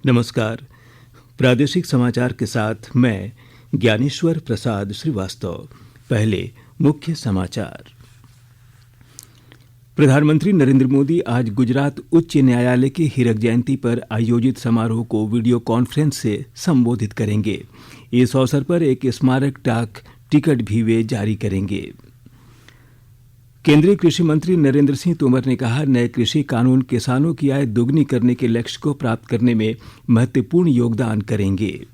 नमस्कार। प्रादेशिक समाचार के साथ मैं ज्ञानेश्वर प्रसाद श्रीवास्तव। पहले मुख्य समाचार। प्रधानमंत्री नरेंद्र मोदी आज गुजरात उच्च न्यायालय की हीरक जयंती पर आयोजित समारोह को वीडियो कॉन्फ्रेंस से संबोधित करेंगे। इस अवसर पर एक स्मारक डाक टिकट भी वे जारी करेंगे। केंद्रीय कृषि मंत्री नरेंद्र सिंह तोमर ने कहा, नए कृषि कानून किसानों की आय दोगुनी करने के लक्ष्य को प्राप्त करने में महत्वपूर्ण योगदान करेंगे।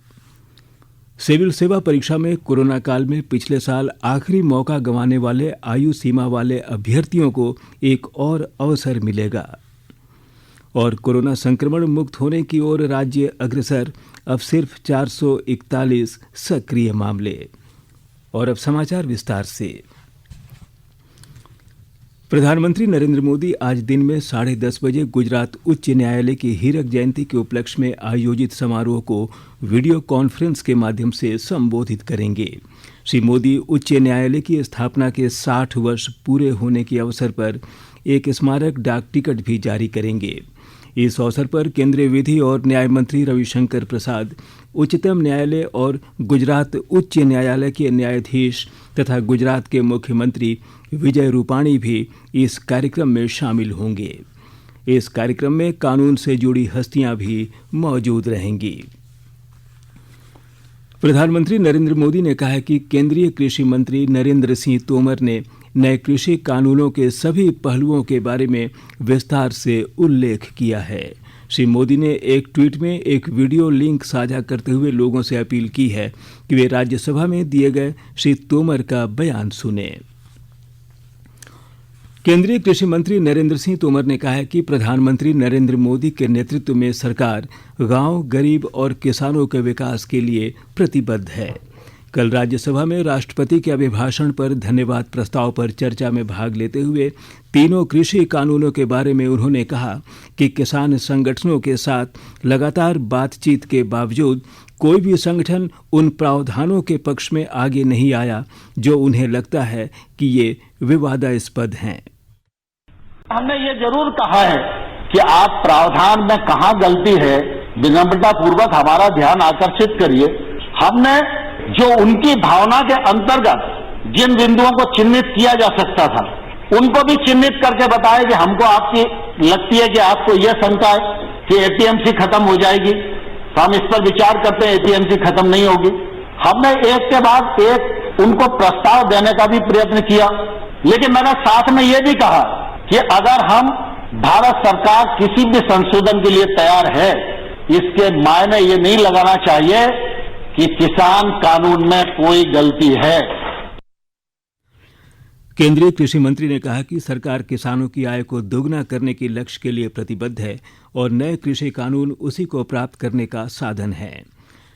सिविल सेवा परीक्षा में कोरोना काल में पिछले साल आखिरी मौका गंवाने वाले आयु सीमा वाले अभ्यर्थियों को एक और अवसर मिलेगा। और कोरोना संक्रमण मुक्त होने की ओर राज्य अग्रसर, अब सिर्फ 441 सक्रिय मामले। और अब समाचार विस्तार से। प्रधानमंत्री नरेंद्र मोदी आज दिन में 10:30 बजे गुजरात उच्च न्यायालय की हीरक जयंती के उपलक्ष्य में आयोजित समारोह को वीडियो कॉन्फ्रेंस के माध्यम से संबोधित करेंगे। श्री मोदी उच्च न्यायालय की स्थापना के 60 वर्ष पूरे होने के अवसर पर एक स्मारक डाक टिकट भी जारी करेंगे। इस अवसर पर केंद्रीय विधि और न्याय मंत्री रविशंकर प्रसाद, उच्चतम न्यायालय और गुजरात उच्च न्यायालय के न्यायाधीश तथा गुजरात के मुख्यमंत्री विजय रूपाणी भी इस कार्यक्रम में शामिल होंगे। इस कार्यक्रम में कानून से जुड़ी हस्तियां भी मौजूद रहेंगी। प्रधानमंत्री नरेंद्र मोदी ने कहा है कि केंद्रीय कृषि मंत्री नरेंद्र सिंह तोमर ने नए कृषि कानूनों के सभी पहलुओं के बारे में विस्तार से उल्लेख किया है। श्री मोदी ने एक ट्वीट में एक वीडियो लिंक साझा करते हुए लोगों से अपील की है कि वे राज्यसभा में दिए गए श्री तोमर का बयान सुनें। केंद्रीय कृषि मंत्री नरेंद्र सिंह तोमर ने कहा है कि प्रधानमंत्री नरेंद्र मोदी के नेतृत्व में सरकार गांव, गरीब और किसानों के विकास के लिए प्रतिबद्ध है। कल राज्यसभा में राष्ट्रपति के अभिभाषण पर धन्यवाद प्रस्ताव पर चर्चा में भाग लेते हुए तीनों कृषि कानूनों के बारे में उन्होंने कहा कि किसान संगठनों के साथ लगातार बातचीत के बावजूद कोई भी संगठन उन प्रावधानों के पक्ष में आगे नहीं आया जो उन्हें लगता है कि ये विवादास्पद हैं। हमने ये जरूर कहा है कि आप प्रावधान में कहां गलती है, विनम्रता पूर्वक हमारा ध्यान आकर्षित करिए। हमने जो उनकी भावना के अंतर्गत जिन बिंदुओं को चिन्हित किया जा सकता था, उनको भी चिन्हित करके बताया कि हमको आपकी लगती है कि आपको यह शंका है कि एपीएमसी खत्म हो जाएगी, तो हम इस पर विचार करते हैं। एपीएमसी खत्म नहीं होगी। हमने एक के बाद एक उनको प्रस्ताव देने का भी प्रयत्न किया, लेकिन मैंने साथ में यह भी कहा कि अगर हम भारत सरकार किसी भी संशोधन के लिए तैयार है, इसके मायने ये नहीं लगाना चाहिए कि किसान कानून में कोई गलती है। केंद्रीय कृषि मंत्री ने कहा कि सरकार किसानों की आय को दोगुना करने के लक्ष्य के लिए प्रतिबद्ध है और नए कृषि कानून उसी को प्राप्त करने का साधन है।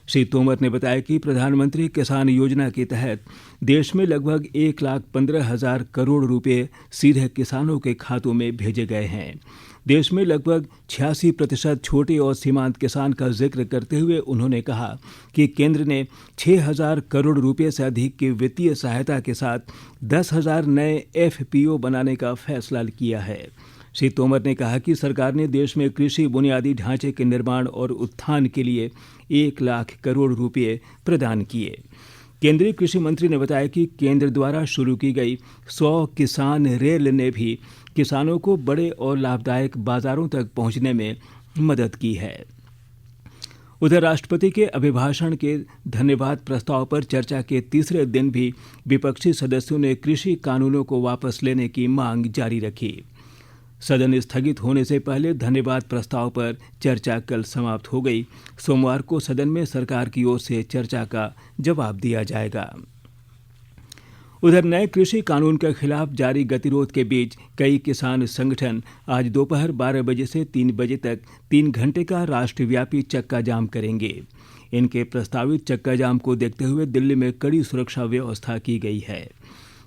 श्री तोमर ने बताया कि प्रधानमंत्री किसान योजना के तहत देश में लगभग 1,15,000 करोड़ रुपए सीधे किसानों के खातों में भेजे गए हैं। देश में लगभग 86% छोटे और सीमांत किसान का जिक्र करते हुए उन्होंने कहा कि केंद्र ने 6,000 करोड़ रुपए से अधिक की वित्तीय सहायता के साथ 10,000 नए एफपीओ बनाने का फैसला किया है। श्री तोमर ने कहा कि सरकार ने देश में कृषि बुनियादी ढांचे के निर्माण और उत्थान के लिए 1 लाख करोड़ रुपए प्रदान किए। केंद्रीय कृषि मंत्री ने बताया कि केंद्र द्वारा शुरू की गई 100 किसान रेल ने भी किसानों को बड़े और लाभदायक बाजारों तक पहुंचने में मदद की है। उधर राष्ट्रपति के अभिभाषण के धन्यवाद प्रस्ताव पर चर्चा के तीसरे दिन भी विपक्षी सदस्यों ने कृषि कानूनों को वापस लेने की मांग जारी रखी। सदन स्थगित होने से पहले धन्यवाद प्रस्ताव पर चर्चा कल समाप्त हो गई। सोमवार को सदन में सरकार की ओर से चर्चा का जवाब दिया जाएगा। उधर नए कृषि कानून के खिलाफ जारी गतिरोध के बीच कई किसान संगठन आज दोपहर 12 बजे से 3 बजे तक 3 घंटे का राष्ट्रव्यापी चक्का जाम करेंगे। इनके प्रस्तावित चक्का जाम को देखते हुए दिल्ली में कड़ी सुरक्षा व्यवस्था की गई है।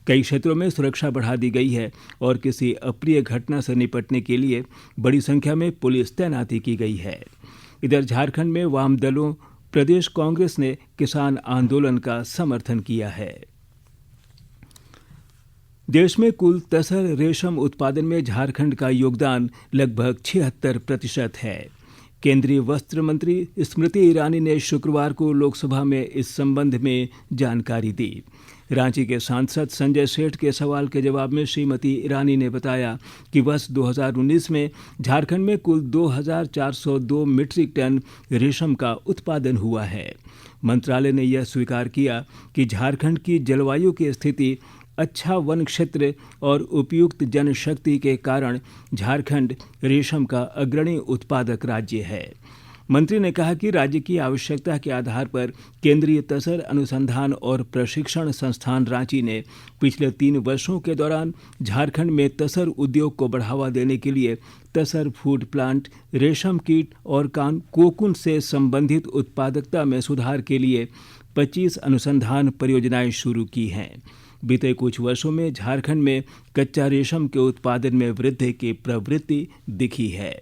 कई क्षेत्रों में सुरक्षा बढ़ा दी गई है और किसी अप्रिय घटना से निपटने के लिए बड़ी संख्या में पुलिस तैनाती की गई है। इधर झारखंड में वाम दलों प्रदेश कांग्रेस ने किसान आंदोलन का समर्थन किया है। देश में कुल तसर रेशम उत्पादन में झारखंड का योगदान लगभग 76% है। केंद्रीय वस्त्र मंत्री स्मृति ईरानी ने शुक्रवार को लोकसभा में इस संबंध में जानकारी दी। रांची के सांसद संजय सेठ के सवाल के जवाब में श्रीमती ईरानी ने बताया कि वर्ष 2019 में झारखंड में कुल 2402 मीट्रिक टन रेशम का उत्पादन हुआ है। मंत्रालय ने यह स्वीकार किया कि झारखंड की जलवायु की स्थिति, अच्छा वन क्षेत्र और उपयुक्त जनशक्ति के कारण झारखंड रेशम का अग्रणी उत्पादक राज्य है। मंत्री ने कहा कि राज्य की आवश्यकता के आधार पर केंद्रीय तसर अनुसंधान और प्रशिक्षण संस्थान रांची ने पिछले 3 वर्षों के दौरान झारखंड में तसर उद्योग को बढ़ावा देने के लिए तसर फूड प्लांट, रेशम कीट और कोकून से संबंधित उत्पादकता में सुधार के लिए 25 अनुसंधान परियोजनाएं शुरू की हैं। बीते कुछ वर्षों में झारखंड में कच्चा रेशम के उत्पादन में वृद्धि की प्रवृत्ति दिखी है।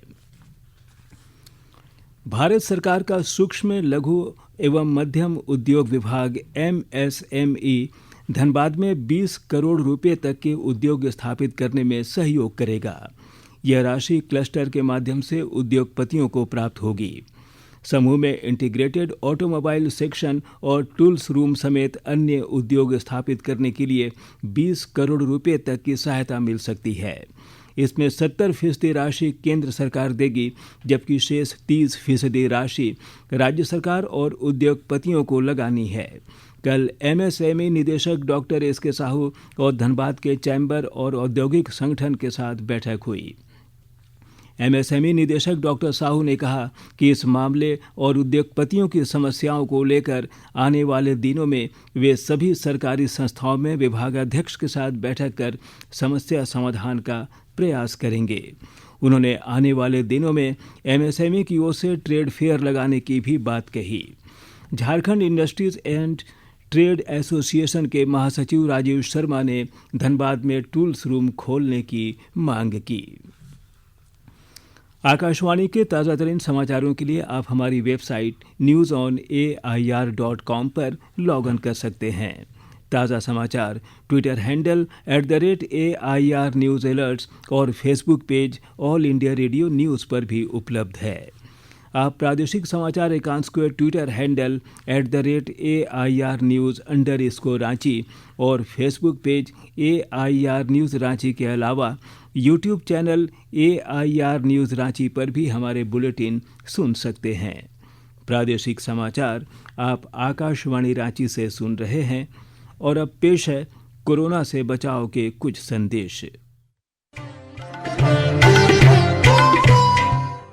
भारत सरकार का सूक्ष्म, लघु एवं मध्यम उद्योग विभाग MSME धनबाद में 20 करोड़ रुपए तक के उद्योग स्थापित करने में सहयोग करेगा। यह राशि क्लस्टर के माध्यम से उद्योगपतियों को प्राप्त होगी। समूह में इंटीग्रेटेड ऑटोमोबाइल सेक्शन और टूल्स रूम समेत अन्य उद्योग स्थापित करने के लिए 20 करोड़ रुपए तक की सहायता मिल सकती है। इसमें 70% राशि केंद्र सरकार देगी, जबकि शेष 30% राशि राज्य सरकार और उद्योगपतियों को लगानी है। कल MSME निदेशक डॉक्टर SK साहू और धनबाद के चैम्बर और औद्योगिक संगठन के साथ बैठक हुई। MSME निदेशक डॉक्टर साहू ने कहा कि इस मामले और उद्योगपतियों की समस्याओं को लेकर आने वाले दिनों में वे सभी सरकारी संस्थाओं में विभागाध्यक्ष के साथ बैठक कर समस्या समाधान का प्रयास करेंगे। उन्होंने आने वाले दिनों में MSME की ओर से ट्रेड फेयर लगाने की भी बात कही। Jharkhand industries and trade association के महासचिव राजीव शर्मा ने धनबाद में टूल्स रूम खोलने की मांग की। आकाशवाणी के ताज़ातरीन समाचारों के लिए आप हमारी वेबसाइट newsonair.com पर लॉग इन कर सकते हैं। ताज़ा समाचार Twitter handle @AIR news alerts और Facebook page All India Radio News पर भी उपलब्ध है। आप प्रादेशिक समाचार एकांश को ट्विटर हैंडल @AIR न्यूज़_रांची और Facebook page AIR news Ranchi के अलावा YouTube channel AIR news Ranchi पर भी हमारे बुलेटिन सुन सकते हैं। प्रादेशिक समाचार आप आकाशवाणी रांची से सुन रहे हैं और अब पेश है कोरोना से बचाव के कुछ संदेश।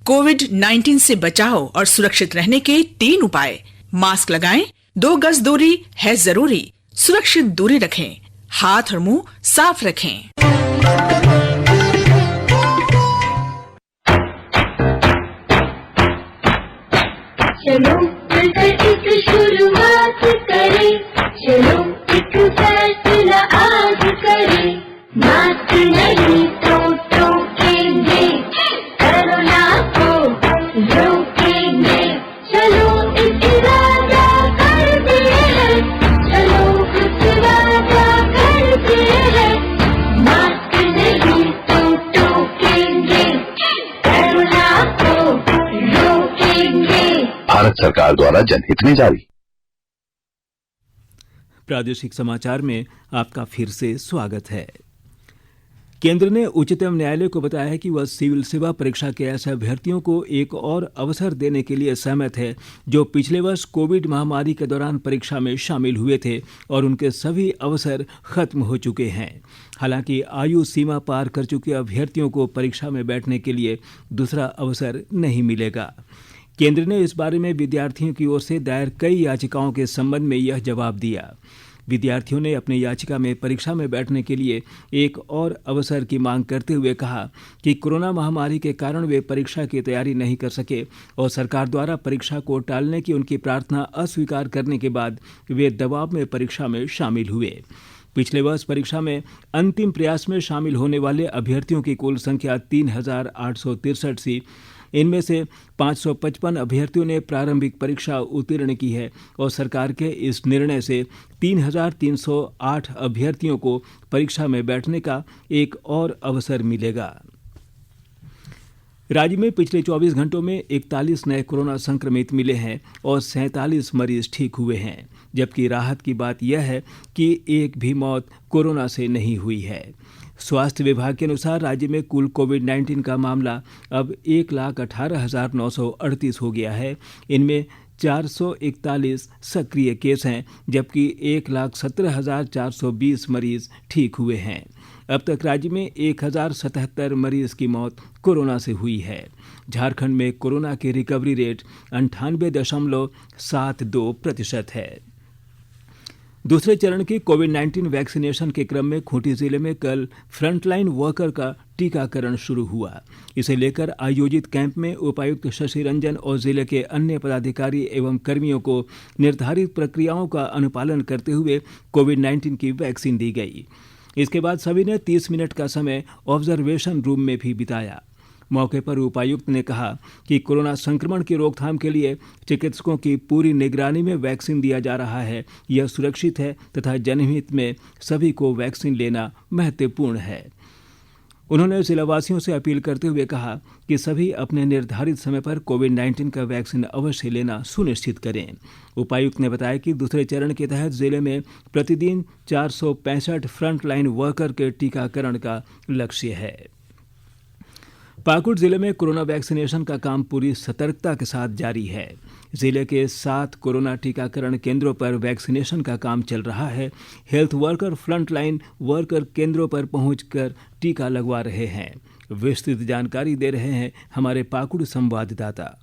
कोविड-19 से बचाव और सुरक्षित रहने के 3 उपाय। मास्क लगाएं, 2 गज दूरी है जरूरी, सुरक्षित दूरी रखें, हाथ और मुंह साफ रखें। चलो मिलकर एक शुरुआत करें, चलो एक फैसला आज करें, मास्क नहीं तो टोकेंगे, कोरोना को रोकेंगे, चलो एक वादा करते हैं, चलो कुछ वादा करते हैं, मास्क नहीं तो टोकेंगे, कोरोना को रोकेंगे। भारत सरकार द्वारा जनहित में जारी। प्रादेशिक समाचार में आपका फिर से स्वागत है। केंद्र ने उच्चतम न्यायालय को बताया है कि वह सिविल सेवा परीक्षा के ऐसे अभ्यर्थियों को एक और अवसर देने के लिए सहमत है जो पिछले वर्ष कोविड महामारी के दौरान परीक्षा में शामिल हुए थे और उनके सभी अवसर खत्म हो चुके हैं। हालांकि आयु सीमा पार कर चुके अभ्यर्थियों को परीक्षा में बैठने के लिए दूसरा अवसर नहीं मिलेगा। केंद्र ने इस बारे में विद्यार्थियों की ओर से दायर कई याचिकाओं के संबंध में यह जवाब दिया। विद्यार्थियों ने अपनी याचिका में परीक्षा में बैठने के लिए एक और अवसर की मांग करते हुए कहा कि कोरोना महामारी के कारण वे परीक्षा की तैयारी नहीं कर सके और सरकार द्वारा परीक्षा को टालने की उनकी प्रार्थना अस्वीकार करने के बाद वे दबाव में परीक्षा में शामिल हुए। पिछले वर्ष परीक्षा में अंतिम प्रयास में शामिल होने वाले अभ्यर्थियों की कुल संख्या 3,863 थी। इनमें से 555 अभ्यर्थियों ने प्रारंभिक परीक्षा उत्तीर्ण की है और सरकार के इस निर्णय से 3,308 अभ्यर्थियों को परीक्षा में बैठने का एक और अवसर मिलेगा। राज्य में पिछले 24 घंटों में 41 नए कोरोना संक्रमित मिले हैं और 47 मरीज ठीक हुए हैं, जबकि राहत की बात यह है कि एक भी मौत कोरोना से नहीं हुई है। स्वास्थ्य विभाग के अनुसार राज्य में कुल कोविड-19 का मामला अब 1,18,938 हो गया है। इनमें 441 सक्रिय केस हैं, जबकि 1,17,420 मरीज ठीक हुए हैं। अब तक राज्य में 1,077 मरीज की मौत कोरोना से हुई है। झारखंड में कोरोना की रिकवरी रेट 98.72% है। दूसरे चरण की कोविड-19 वैक्सीनेशन के क्रम में खूंटी जिले में कल फ्रंटलाइन वर्कर का टीकाकरण शुरू हुआ। इसे लेकर आयोजित कैंप में उपायुक्त शशि रंजन और जिले के अन्य पदाधिकारी एवं कर्मियों को निर्धारित प्रक्रियाओं का अनुपालन करते हुए कोविड-19 की वैक्सीन दी गई। इसके बाद सभी ने 30 मिनट का समय ऑब्जर्वेशन रूम में भी बिताया। मौके पर उपायुक्त ने कहा कि कोरोना संक्रमण की रोकथाम के लिए चिकित्सकों की पूरी निगरानी में वैक्सीन दिया जा रहा है। यह सुरक्षित है तथा जनहित में सभी को वैक्सीन लेना महत्वपूर्ण है। उन्होंने जिलावासियों से अपील करते हुए कहा कि सभी अपने निर्धारित समय पर कोविड-19 का वैक्सीन अवश्य लेना सुनिश्चित करें। उपायुक्त ने बताया कि दूसरे चरण के तहत जिले में प्रतिदिन 465 फ्रंटलाइन वर्कर के टीकाकरण का लक्ष्य है। पाकुड़ जिले में कोरोना वैक्सीनेशन का काम पूरी सतर्कता के साथ जारी है। जिले के 7 कोरोना टीकाकरण केंद्रों पर वैक्सीनेशन का काम चल रहा है। हेल्थ वर्कर फ्रंटलाइन वर्कर केंद्रों पर पहुंचकर टीका लगवा रहे हैं। विस्तृत जानकारी दे रहे हैं हमारे पाकुड़ संवाददाता।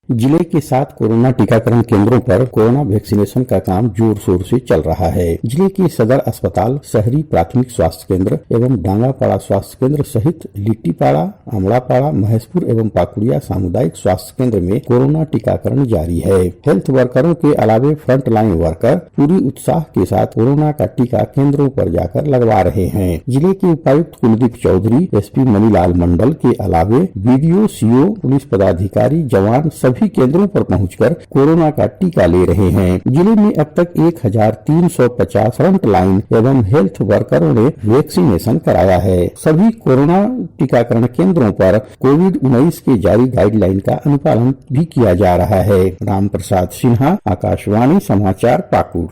जिले के 7 कोरोना टीकाकरण केंद्रों पर कोरोना वैक्सीनेशन का काम जोर शोर से चल रहा है। जिले के सदर अस्पताल, शहरी प्राथमिक स्वास्थ्य केंद्र एवं डांगापाड़ा स्वास्थ्य केंद्र सहित लिट्टीपाड़ा, अमड़ापाड़ा, महेशपुर एवं पाकुड़िया सामुदायिक स्वास्थ्य केंद्र में कोरोना टीकाकरण जारी है। हेल्थ वर्करों के अलावे फ्रंट लाइन वर्कर पूरी उत्साह के साथ कोरोना का टीका केंद्रों पर जाकर लगवा रहे हैं। जिले के उपायुक्त कुलदीप चौधरी, एसपी मनीलाल मंडल के अलावे बीडीओ, सीओ, पुलिस पदाधिकारी, जवान सभी केंद्रों पर पहुंचकर कोरोना का टीका ले रहे हैं। जिले में अब तक 1,350 फ्रंट लाइन एवं हेल्थ वर्करों ने वैक्सीनेशन कराया है। सभी कोरोना टीकाकरण केंद्रों पर कोविड-19 के जारी गाइडलाइन का अनुपालन भी किया जा रहा है। राम प्रसाद सिन्हा, आकाशवाणी समाचार, पाकुड़।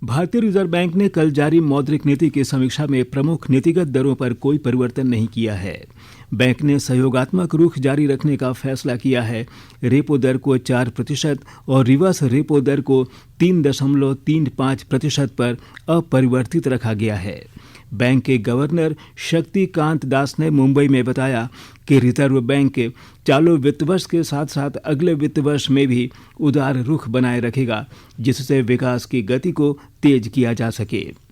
भारतीय रिजर्व बैंक ने कल जारी मौद्रिक नीति की समीक्षा में प्रमुख नीतिगत दरों पर कोई परिवर्तन नहीं किया है। बैंक ने सहयोगात्मक रुख जारी रखने का फैसला किया है। रेपो दर को 4% और रिवर्स रेपो दर को 3.35% पर अपरिवर्तित रखा गया है। बैंक के गवर्नर शक्तिकांत दास ने मुंबई में बताया कि रिजर्व बैंक चालू वित्त वर्ष के साथ साथ अगले वित्त वर्ष में भी उदार रुख बनाए रखेगा, जिससे विकास की गति को तेज किया जा सके।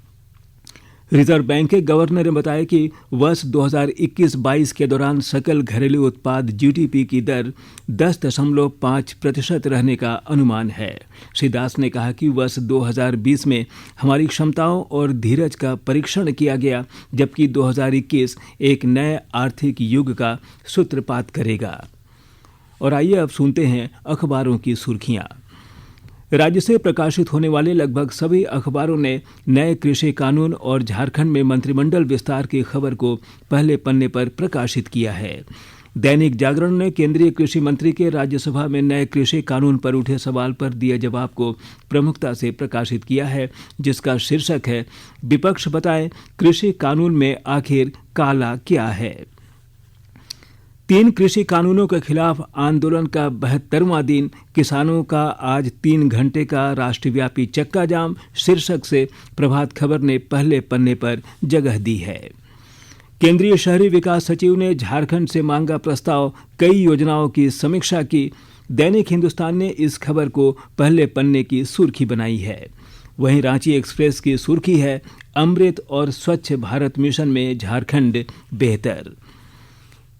रिजर्व बैंक के गवर्नर ने बताया कि वर्ष 2021-22 के दौरान सकल घरेलू उत्पाद जीडीपी की दर 10.5% रहने का अनुमान है। श्री दास ने कहा कि वर्ष 2020 में हमारी क्षमताओं और धीरज का परीक्षण किया गया, जबकि 2021 एक नए आर्थिक युग का सूत्रपात करेगा। और आइए अब सुनते हैं अखबारों की सुर्खियां। राज्य से प्रकाशित होने वाले लगभग सभी अखबारों ने नए कृषि कानून और झारखंड में मंत्रिमंडल विस्तार की खबर को पहले पन्ने पर प्रकाशित किया है। दैनिक जागरण ने केंद्रीय कृषि मंत्री के राज्यसभा में नए कृषि कानून पर उठे सवाल पर दिए जवाब को प्रमुखता से प्रकाशित किया है, जिसका शीर्षक है, विपक्ष बताए कृषि कानून में आखिर काला क्या है। 3 कृषि कानूनों के खिलाफ आंदोलन का 72वां दिन, किसानों का आज 3 घंटे का राष्ट्रव्यापी चक्का जाम शीर्षक से प्रभात खबर ने पहले पन्ने पर जगह दी है। केंद्रीय शहरी विकास सचिव ने झारखंड से मांगा प्रस्ताव, कई योजनाओं की समीक्षा की। दैनिक हिंदुस्तान ने इस खबर को पहले पन्ने की सुर्खी बनाई है। वहीं रांची एक्सप्रेस की सुर्खी है, अमृत और स्वच्छ भारत मिशन में झारखंड बेहतर।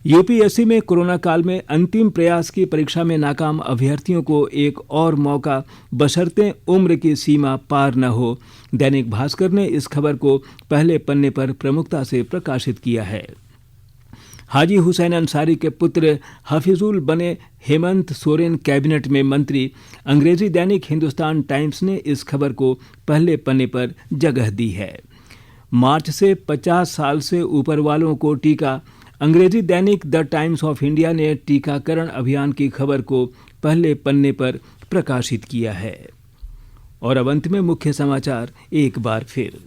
यूपीएससी में कोरोना काल में अंतिम प्रयास की परीक्षा में नाकाम अभ्यर्थियों को एक और मौका, बशर्ते उम्र की सीमा पार न हो। दैनिक भास्कर ने इस खबर को पहले पन्ने पर प्रमुखता से प्रकाशित किया है। हाजी हुसैन अंसारी के पुत्र हफीजुल बने हेमंत सोरेन कैबिनेट में मंत्री। अंग्रेजी दैनिक हिंदुस्तान टाइम्स ने इस खबर को पहले पन्ने पर जगह दी है। मार्च से 50 साल से ऊपर वालों को टीका, अंग्रेजी दैनिक द टाइम्स ऑफ इंडिया ने टीकाकरण अभियान की खबर को पहले पन्ने पर प्रकाशित किया है। और अब अंत में मुख्य समाचार एक बार फिर।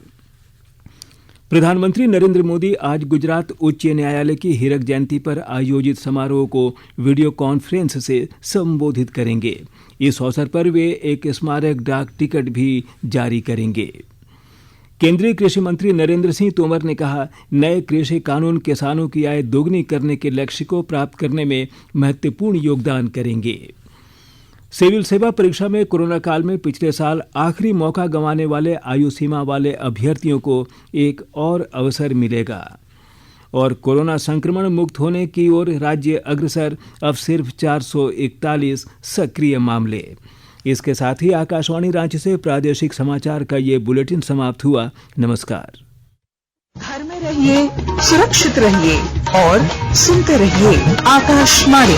प्रधानमंत्री नरेंद्र मोदी आज गुजरात उच्च न्यायालय की हीरक जयंती पर आयोजित समारोह को वीडियो कॉन्फ्रेंस से संबोधित करेंगे। इस अवसर पर वे एक स्मारक डाक टिकट भी जारी करेंगे। केंद्रीय कृषि मंत्री नरेंद्र सिंह तोमर ने कहा, नए कृषि कानून किसानों की आय दोगुनी करने के लक्ष्य को प्राप्त करने में महत्वपूर्ण योगदान करेंगे। सिविल सेवा परीक्षा में कोरोना काल में पिछले साल आखिरी मौका गंवाने वाले आयु सीमा वाले अभ्यर्थियों को एक और अवसर मिलेगा। और कोरोना संक्रमण मुक्त होने की ओर राज्य अग्रसर, अब सिर्फ 441 सक्रिय मामले। इसके साथ ही आकाशवाणी रांची से प्रादेशिक समाचार का ये बुलेटिन समाप्त हुआ। नमस्कार। घर में रहिए, सुरक्षित रहिए और सुनते रहिए आकाशवाणी।